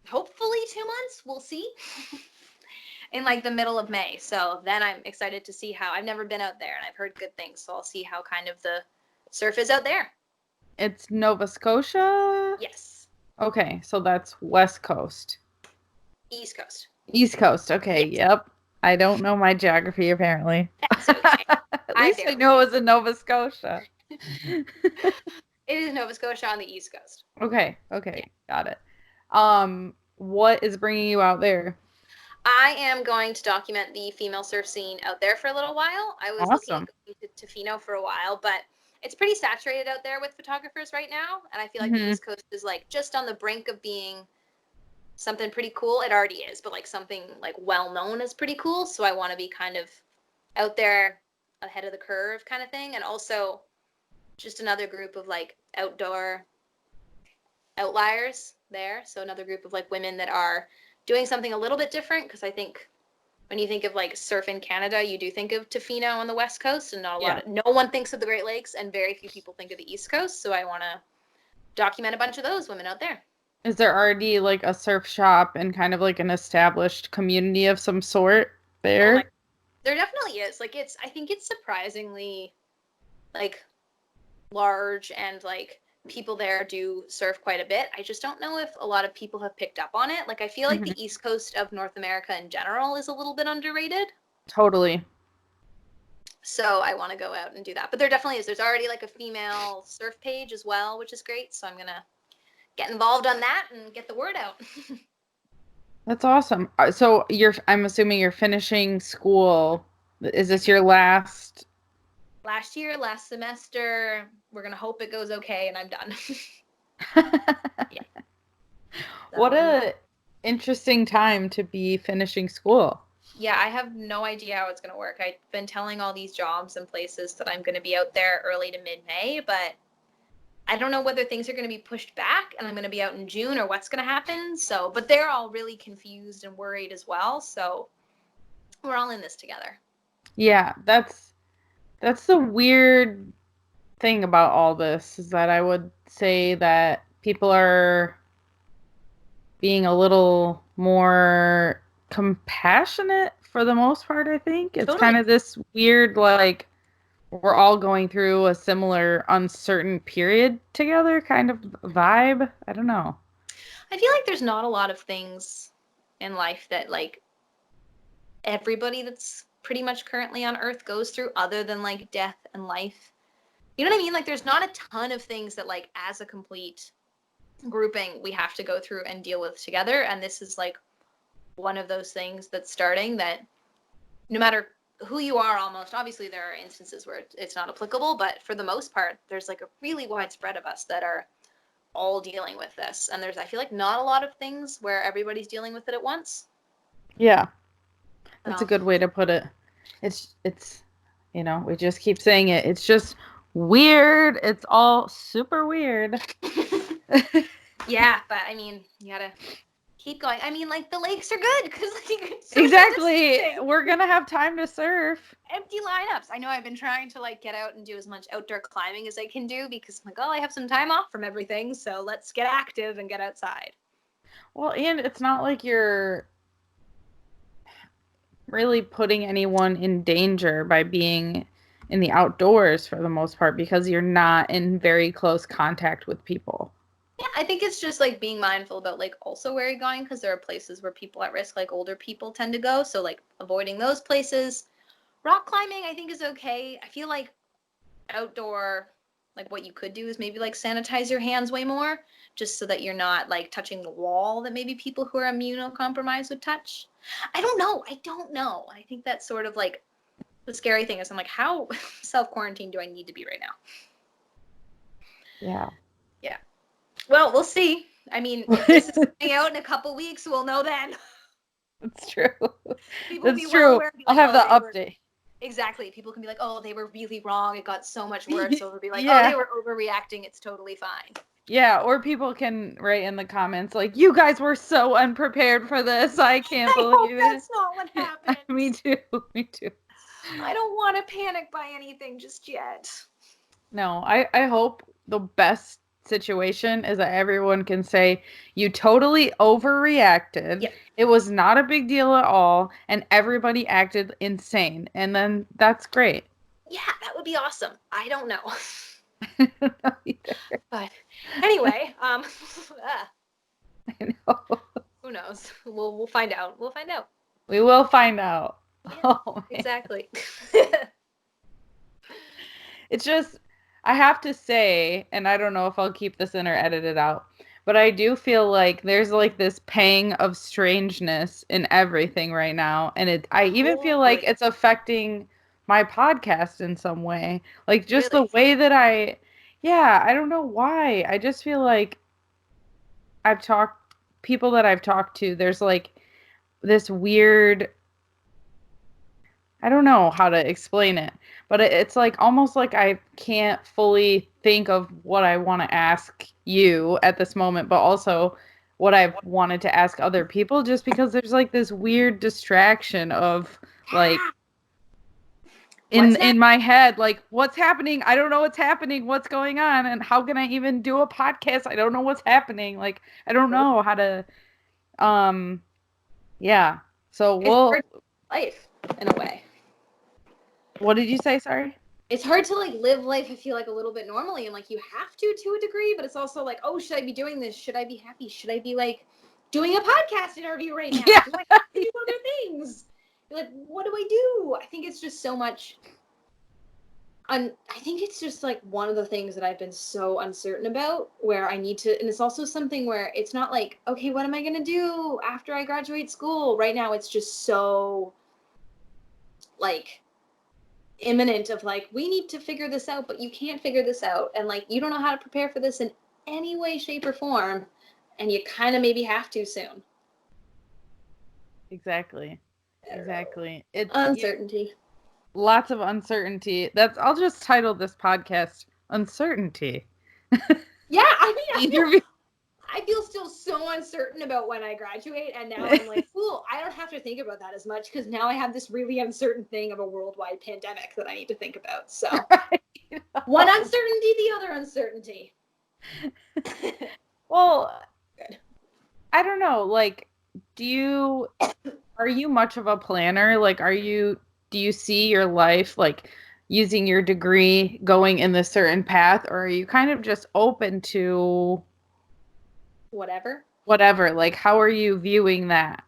Speaker 2: hopefully 2 months. We'll see. In like the middle of May. So then I'm excited to see how. I've never been out there and I've heard good things. So I'll see how kind of the surf is out there.
Speaker 1: It's Nova Scotia?
Speaker 2: Yes.
Speaker 1: Okay, so that's West Coast.
Speaker 2: East Coast.
Speaker 1: East Coast. Okay,
Speaker 2: Yes.
Speaker 1: yep. I don't know my geography apparently.
Speaker 2: That's okay.
Speaker 1: At least I know it was in Nova Scotia.
Speaker 2: It is Nova Scotia on the East Coast.
Speaker 1: Okay, yeah. Got it. What is bringing you out there?
Speaker 2: I am going to document the female surf scene out there for a little while. I was looking at going to Tofino for a while, but it's pretty saturated out there with photographers right now. And I feel like the East Coast is like just on the brink of being something pretty cool. It already is, but like something like well known as pretty cool. So I want to be kind of out there ahead of the curve kind of thing. And also just another group of like outdoor outliers there. So another group of like women that are doing something a little bit different, because I think when you think of like surf in Canada, you do think of Tofino on the West Coast, and no one thinks of the Great Lakes, and very few people think of the East Coast. So I want to document a bunch of those women out there.
Speaker 1: Is there already like a surf shop and kind of like an established community of some sort there?
Speaker 2: There definitely is. Like I think it's surprisingly like large, and like people there do surf quite a bit. I just don't know if a lot of people have picked up on it. Like I feel like the East Coast of North America in general is a little bit underrated.
Speaker 1: Totally.
Speaker 2: So I want to go out and do that. But there definitely is. There's already like a female surf page as well, which is great. So I'm going to get involved on that and get the word out.
Speaker 1: That's awesome. So I'm assuming you're finishing school. Is this your last?
Speaker 2: Last semester. We're going to hope it goes okay and I'm done.
Speaker 1: Yeah. What a interesting time to be finishing school.
Speaker 2: Yeah, I have no idea how it's going to work. I've been telling all these jobs and places that I'm going to be out there early to mid-May, but I don't know whether things are going to be pushed back and I'm going to be out in June or what's going to happen. So, but they're all really confused and worried as well. So we're all in this together.
Speaker 1: Yeah, that's the weird thing about all this, is that I would say that people are being a little more compassionate for the most part, I think. It's kind of this weird, like, we're all going through a similar uncertain period together kind of vibe. I don't know.
Speaker 2: I feel like there's not a lot of things in life that like everybody that's pretty much currently on Earth goes through, other than like death and life. You know what I mean? Like there's not a ton of things that like as a complete grouping we have to go through and deal with together. And this is like one of those things that's starting, that no matter who you are, almost, obviously there are instances where it's not applicable, but for the most part, there's like a really wide spread of us that are all dealing with this. And I feel like not a lot of things where everybody's dealing with it at once.
Speaker 1: Yeah. That's a good way to put it. It's, you know, we just keep saying it. It's just weird. It's all super weird.
Speaker 2: Yeah, but I mean, you gotta keep going. I mean, like the lakes are good because like
Speaker 1: exactly, we're gonna have time to surf.
Speaker 2: Empty lineups. I know I've been trying to like get out and do as much outdoor climbing as I can do, because I'm like, oh, I have some time off from everything, so let's get active and get outside.
Speaker 1: Well, and it's not like you're really putting anyone in danger by being in the outdoors for the most part, because you're not in very close contact with people.
Speaker 2: Yeah, I think it's just like being mindful about like also where you're going, because there are places where people at risk, like older people, tend to go. So like avoiding those places. Rock climbing, I think, is okay. I feel like outdoor, like what you could do is maybe like sanitize your hands way more, just so that you're not like touching the wall that maybe people who are immunocompromised would touch. I don't know. I think that's sort of like the scary thing is I'm like, how self-quarantined do I need to be right now?
Speaker 1: Yeah.
Speaker 2: Yeah. Well, we'll see. I mean, if this is coming out in a couple weeks, we'll know then.
Speaker 1: That's true.
Speaker 2: People will
Speaker 1: That's
Speaker 2: be
Speaker 1: true.
Speaker 2: well aware. Be
Speaker 1: I'll
Speaker 2: like,
Speaker 1: have the
Speaker 2: oh,
Speaker 1: update.
Speaker 2: exactly. People can be like, oh, they were really wrong. It got so much worse. So they'll be like, oh,
Speaker 1: Yeah.
Speaker 2: they were overreacting. It's totally fine.
Speaker 1: Yeah, or people can write in the comments like, you guys were so unprepared for this. I can't believe it.
Speaker 2: That's not what happened.
Speaker 1: Me too. Me too.
Speaker 2: I don't want to panic by anything just yet.
Speaker 1: No, I hope the best situation is that everyone can say you totally overreacted.
Speaker 2: Yep.
Speaker 1: It was not a big deal at all, and everybody acted insane. And then that's great.
Speaker 2: Yeah, that would be awesome. I don't know.
Speaker 1: No, either.
Speaker 2: But anyway,
Speaker 1: I know.
Speaker 2: who knows? We'll find out. We'll find out.
Speaker 1: We will find out.
Speaker 2: Yeah,
Speaker 1: Oh,
Speaker 2: exactly.
Speaker 1: It's just, I have to say, and I don't know if I'll keep this in or edit it out, but I do feel like there's like this pang of strangeness in everything right now. And I even feel like it's affecting my podcast in some way. Like just
Speaker 2: Really?
Speaker 1: the way that I don't know why. I just feel like people that I've talked to, there's like this weird, I don't know how to explain it, but it's like almost like I can't fully think of what I want to ask you at this moment, but also what I've wanted to ask other people, just because there's like this weird distraction of like in my head, like what's happening? I don't know what's happening. What's going on? And how can I even do a podcast? I don't know what's happening. Like I don't know how to yeah. So
Speaker 2: It's life in a way.
Speaker 1: What did you say? Sorry.
Speaker 2: It's hard to like live life, I feel like, a little bit normally, and like you have to a degree, but it's also like, oh, should I be doing this? Should I be happy? Should I be like doing a podcast interview right now?
Speaker 1: Yeah.
Speaker 2: Do I have to do other things? You're like, what do I do? I think it's just so much. I think it's just like one of the things that I've been so uncertain about, where I need to, and it's also something where it's not like, okay, what am I gonna do after I graduate school? Right now, it's just so like imminent of like, we need to figure this out, but you can't figure this out, and like you don't know how to prepare for this in any way, shape, or form, and you kind of maybe have to soon.
Speaker 1: Exactly. It's
Speaker 2: uncertainty.
Speaker 1: Lots of uncertainty. I'll just title this podcast Uncertainty.
Speaker 2: Yeah, I mean, I feel still so uncertain about when I graduate, and now I'm like, cool, I don't have to think about that as much because now I have this really uncertain thing of a worldwide pandemic that I need to think about. So one uncertainty, the other uncertainty.
Speaker 1: Well,
Speaker 2: good.
Speaker 1: I don't know. Like, are you much of a planner? Like, do you see your life like using your degree going in this certain path, or are you kind of just open to
Speaker 2: whatever?
Speaker 1: Like, how are you viewing that?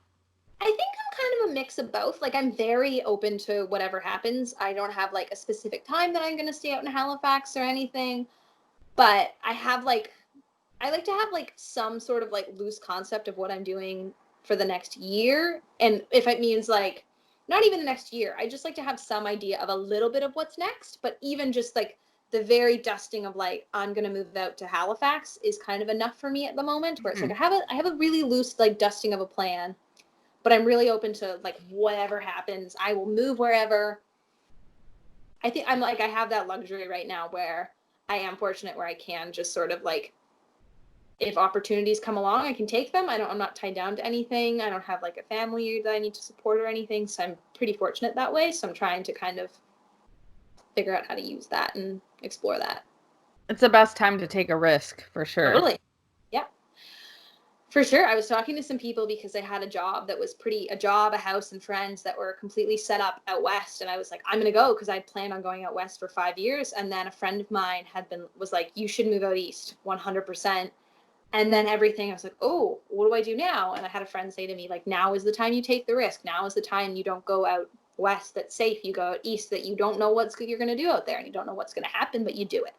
Speaker 2: I think I'm kind of a mix of both. Like, I'm very open to whatever happens. I don't have like a specific time that I'm going to stay out in Halifax or anything, but I like to have like some sort of like loose concept of what I'm doing for the next year. And if it means like not even the next year, I just like to have some idea of a little bit of what's next, but even just like the very dusting of like, I'm going to move out to Halifax is kind of enough for me at the moment, where it's like, I have a really loose like dusting of a plan, but I'm really open to like whatever happens. I will move wherever. I think I'm like, I have that luxury right now where I am fortunate where I can just sort of like, if opportunities come along, I can take them. I'm not tied down to anything. I don't have like a family that I need to support or anything. So I'm pretty fortunate that way. So I'm trying to kind of figure out how to use that and explore that.
Speaker 1: It's the best time to take a risk, for sure.
Speaker 2: Totally. Yeah. For sure. I was talking to some people because I had a job that was a house and friends that were completely set up out west. And I was like, I'm going to go because I planned on going out west for 5 years. And then a friend of mine was like, you should move out east 100%. And then everything, I was like, oh, what do I do now? And I had a friend say to me, like, now is the time you take the risk. Now is the time you don't go out west that's safe. You go out east that you don't know what you're going to do out there. And you don't know what's going to happen, but you do it.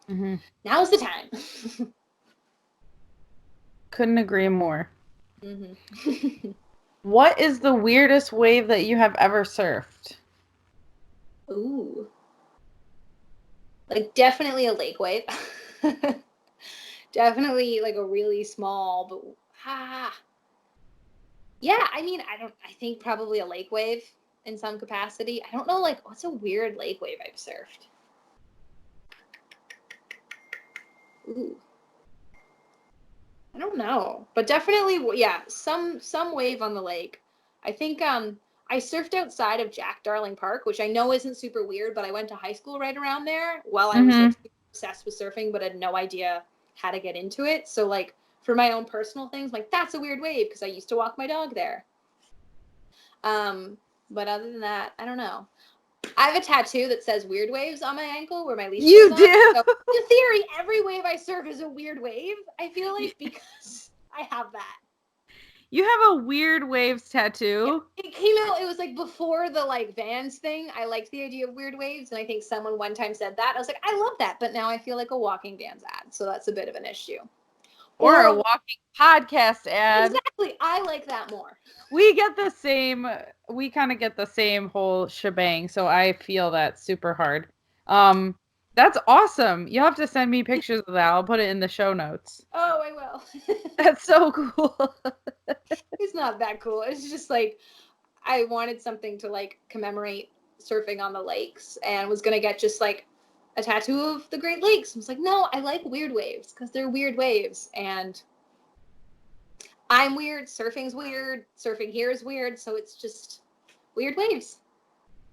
Speaker 1: Mm-hmm.
Speaker 2: Now's the time.
Speaker 1: Couldn't agree more.
Speaker 2: Mm-hmm.
Speaker 1: What is the weirdest wave that you have ever surfed?
Speaker 2: Ooh. Like, definitely a lake wave. Definitely, like, a really small, but, yeah, I mean, I think probably a lake wave in some capacity. I don't know, like, what's a weird lake wave I've surfed? Ooh. I don't know, but definitely, yeah, some wave on the lake. I think I surfed outside of Jack Darling Park, which I know isn't super weird, but I went to high school right around there while I was
Speaker 1: Mm-hmm.
Speaker 2: like super obsessed with surfing, but had no idea how to get into it. So like for my own personal things, like that's a weird wave because I used to walk my dog there. But other than that, I don't know. I have a tattoo that says weird waves on my ankle where my leash goes
Speaker 1: You
Speaker 2: on.
Speaker 1: do?
Speaker 2: So in theory, every wave I surf is a weird wave, I feel like, because I have that.
Speaker 1: You have a weird waves tattoo?
Speaker 2: It came out, it was like before the like Vans thing. I liked the idea of weird waves, and I think someone one time said that. I was like, I love that, but now I feel like a walking Vans ad, so that's a bit of an issue.
Speaker 1: Or a walking podcast ad.
Speaker 2: Exactly. I like that more.
Speaker 1: We get the same, we kind of get the same whole shebang, so I feel that super hard. That's awesome. You'll have to send me pictures of that. I'll put it in the show notes.
Speaker 2: Oh, I will.
Speaker 1: That's so cool.
Speaker 2: It's not that cool. It's just like I wanted something to like commemorate surfing on the lakes and was gonna get just like a tattoo of the Great Lakes. I was like, no, I like weird waves because they're weird waves, and I'm weird, surfing's weird, surfing here is weird, so it's just weird waves.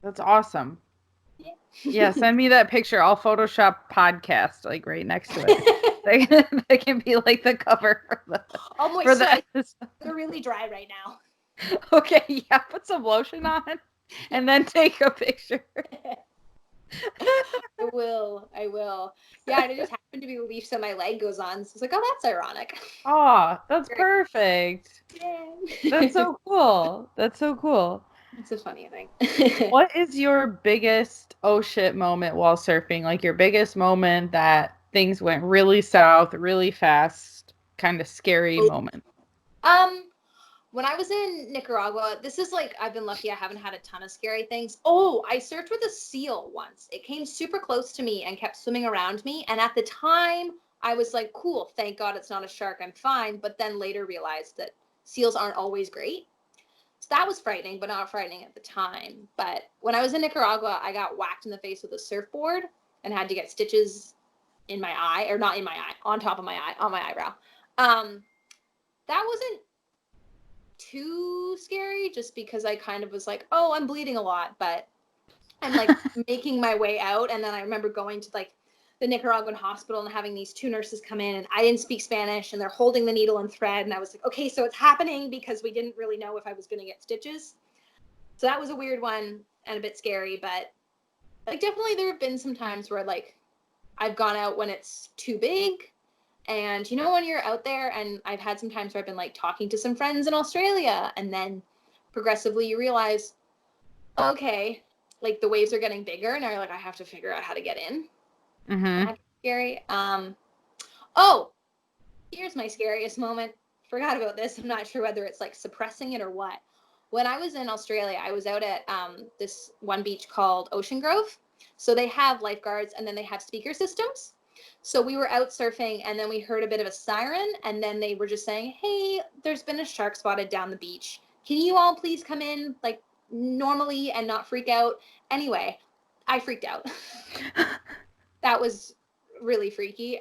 Speaker 1: That's awesome.
Speaker 2: Yeah.
Speaker 1: Yeah, send me that picture. I'll Photoshop podcast like right next to it. That can be like the cover
Speaker 2: I'll
Speaker 1: for the
Speaker 2: moisturize.
Speaker 1: episode.
Speaker 2: They're really dry right now.
Speaker 1: Okay, yeah, put some lotion on and then take a picture.
Speaker 2: I will. Yeah, and it just happened to be a leaf so my leg goes on. So it's like, oh, that's ironic.
Speaker 1: Oh, that's
Speaker 2: Great.
Speaker 1: perfect.
Speaker 2: Yay.
Speaker 1: That's so cool. That's so cool.
Speaker 2: It's a funny thing.
Speaker 1: What is your biggest oh shit moment while surfing? Like your biggest moment that things went really south, really fast, kind of scary moment.
Speaker 2: um, when I was in Nicaragua, this is like, I've been lucky I haven't had a ton of scary things. Oh, I surfed with a seal once. It came super close to me and kept swimming around me. And at the time, I was like, cool, thank God it's not a shark, I'm fine. But then later realized that seals aren't always great. So that was frightening, but not frightening at the time. But when I was in Nicaragua, I got whacked in the face with a surfboard and had to get stitches in my eye, or not in my eye, on top of my eye, on my eyebrow. That wasn't too scary just because I kind of was like, oh, I'm bleeding a lot, but I'm like making my way out. And then I remember going to like the Nicaraguan hospital and having these two nurses come in, and I didn't speak Spanish, and they're holding the needle and thread. And I was like, okay, so it's happening, because we didn't really know if I was going to get stitches. So that was a weird one and a bit scary, but like definitely there have been some times where like I've gone out when it's too big. And you know, when you're out there, and I've had some times where I've been like talking to some friends in Australia, and then progressively you realize, okay, like the waves are getting bigger, and you're like, I have to figure out how to get in.
Speaker 1: Mm-hmm.
Speaker 2: That's scary. Oh, here's my scariest moment. Forgot about this. I'm not sure whether it's like suppressing it or what. When I was in Australia, I was out at this one beach called Ocean Grove. So they have lifeguards, and then they have speaker systems. So we were out surfing, and then we heard a bit of a siren, and then they were just saying, hey, there's been a shark spotted down the beach. Can you all please come in like normally and not freak out? Anyway, I freaked out. That was really freaky.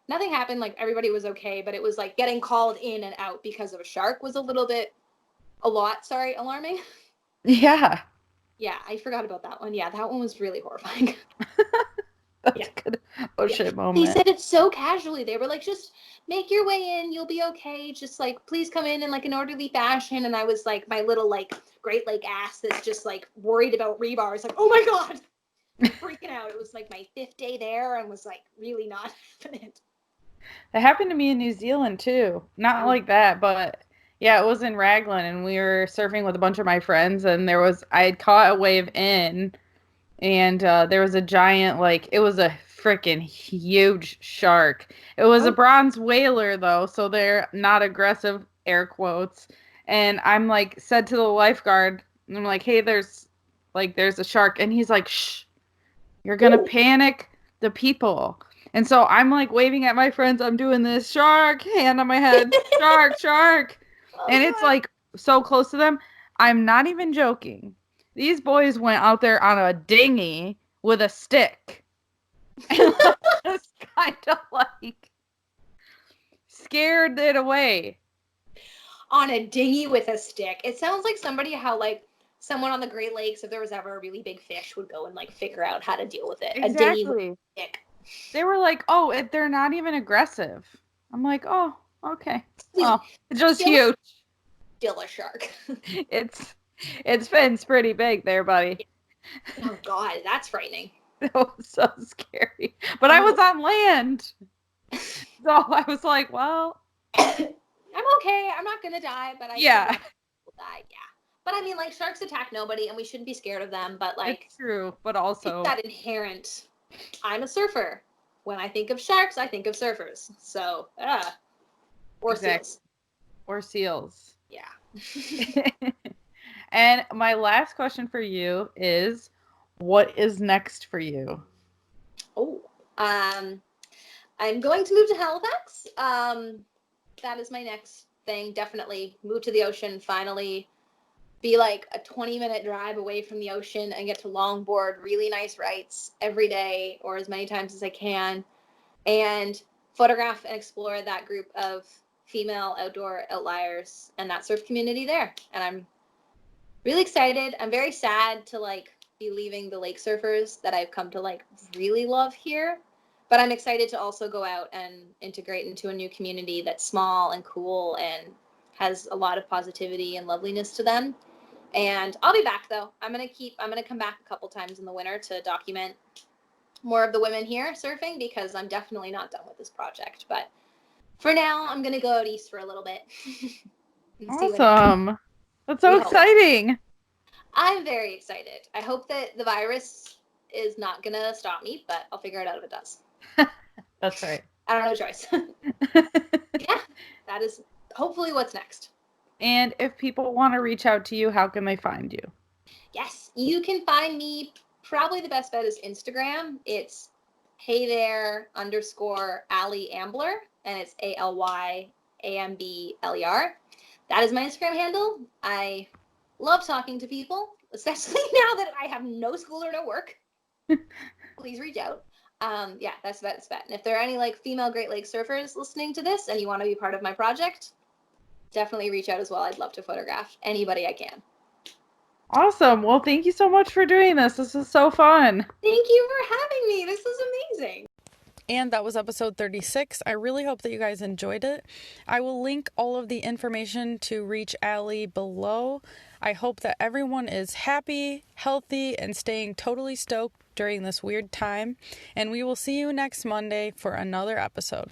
Speaker 2: Nothing happened, like everybody was okay, but it was like getting called in and out because of a shark was alarming.
Speaker 1: Yeah.
Speaker 2: Yeah, I forgot about that one. Yeah, that one was really horrifying.
Speaker 1: That's
Speaker 2: Yeah.
Speaker 1: a good oh
Speaker 2: Yeah.
Speaker 1: shit moment.
Speaker 2: They said it so casually. They were like, just make your way in, you'll be okay. Just like, please come in like an orderly fashion. And I was like, my little like Great Lake ass that's just like worried about rebars, like, oh my God, freaking out. It was like my 5th day there, and was like really not having it.
Speaker 1: That happened to me in New Zealand too. Not like that, but yeah, it was in Raglan, and we were surfing with a bunch of my friends, and I had caught a wave in, and there was a giant, like, it was a freaking huge shark. It was a bronze whaler, though, so they're not aggressive, air quotes. And I'm like, said to the lifeguard, I'm like, hey, there's a shark. And he's like, shh, you're going to panic the people. And so I'm like waving at my friends. I'm doing this shark, hand on my head, shark, shark. And it's like so close to them. I'm not even joking. These boys went out there on a dinghy with a stick. And just kind of like scared it away.
Speaker 2: On a dinghy with a stick. It sounds like how like someone on the Great Lakes, if there was ever a really big fish, would go and like figure out how to deal with it.
Speaker 1: Exactly.
Speaker 2: A dinghy with a stick.
Speaker 1: They were like, oh, they're not even aggressive. I'm like, oh, okay. Oh, it's just huge.
Speaker 2: Still a shark.
Speaker 1: Its fin's pretty big there, buddy.
Speaker 2: Oh God, that's frightening.
Speaker 1: That was so scary. But I was on land. So I was like, well,
Speaker 2: I'm okay. I'm not gonna die, but I will die. Yeah. But I mean, like, sharks attack nobody, and we shouldn't be scared of them. But like,
Speaker 1: it's true. But also
Speaker 2: it's that inherent. I'm a surfer. When I think of sharks, I think of surfers. So, or seals.
Speaker 1: Or seals.
Speaker 2: Yeah.
Speaker 1: And my last question for you is, what is next for you?
Speaker 2: I'm going to move to Halifax. That is my next thing. Definitely move to the ocean. Finally, be like a 20-minute drive away from the ocean and get to longboard really nice rights every day or as many times as I can, and photograph and explore that group of female outdoor outliers and that surf community there. And I'm really excited. I'm very sad to like be leaving the lake surfers that I've come to like really love here. But I'm excited to also go out and integrate into a new community that's small and cool and has a lot of positivity and loveliness to them. And I'll be back though. I'm going to come back a couple times in the winter to document more of the women here surfing, because I'm definitely not done with this project. But for now, I'm going to go out east for a little bit.
Speaker 1: Awesome. That's so exciting.
Speaker 2: I'm very excited. I hope that the virus is not going to stop me, but I'll figure it out if it does.
Speaker 1: That's right.
Speaker 2: I don't have a choice. Yeah, that is hopefully what's next. And
Speaker 1: if people want to reach out to you, how can they find you?
Speaker 2: Yes, you can find me. Probably the best bet is Instagram. It's @heythere_Aly Ambler, and it's ALYAMBLER. That is my Instagram handle. I love talking to people, especially now that I have no school or no work. Please reach out. Yeah, that's the best bet. And if there are any like female Great Lakes surfers listening to this and you want to be part of my project, definitely reach out as well. I'd love to photograph anybody I can. Awesome. Well, thank you so much for doing this. This was so fun. Thank you for having me. This was amazing. And that was episode 36. I really hope that you guys enjoyed it. I will link all of the information to reach Aly below. I hope that everyone is happy, healthy, and staying totally stoked during this weird time. And we will see you next Monday for another episode.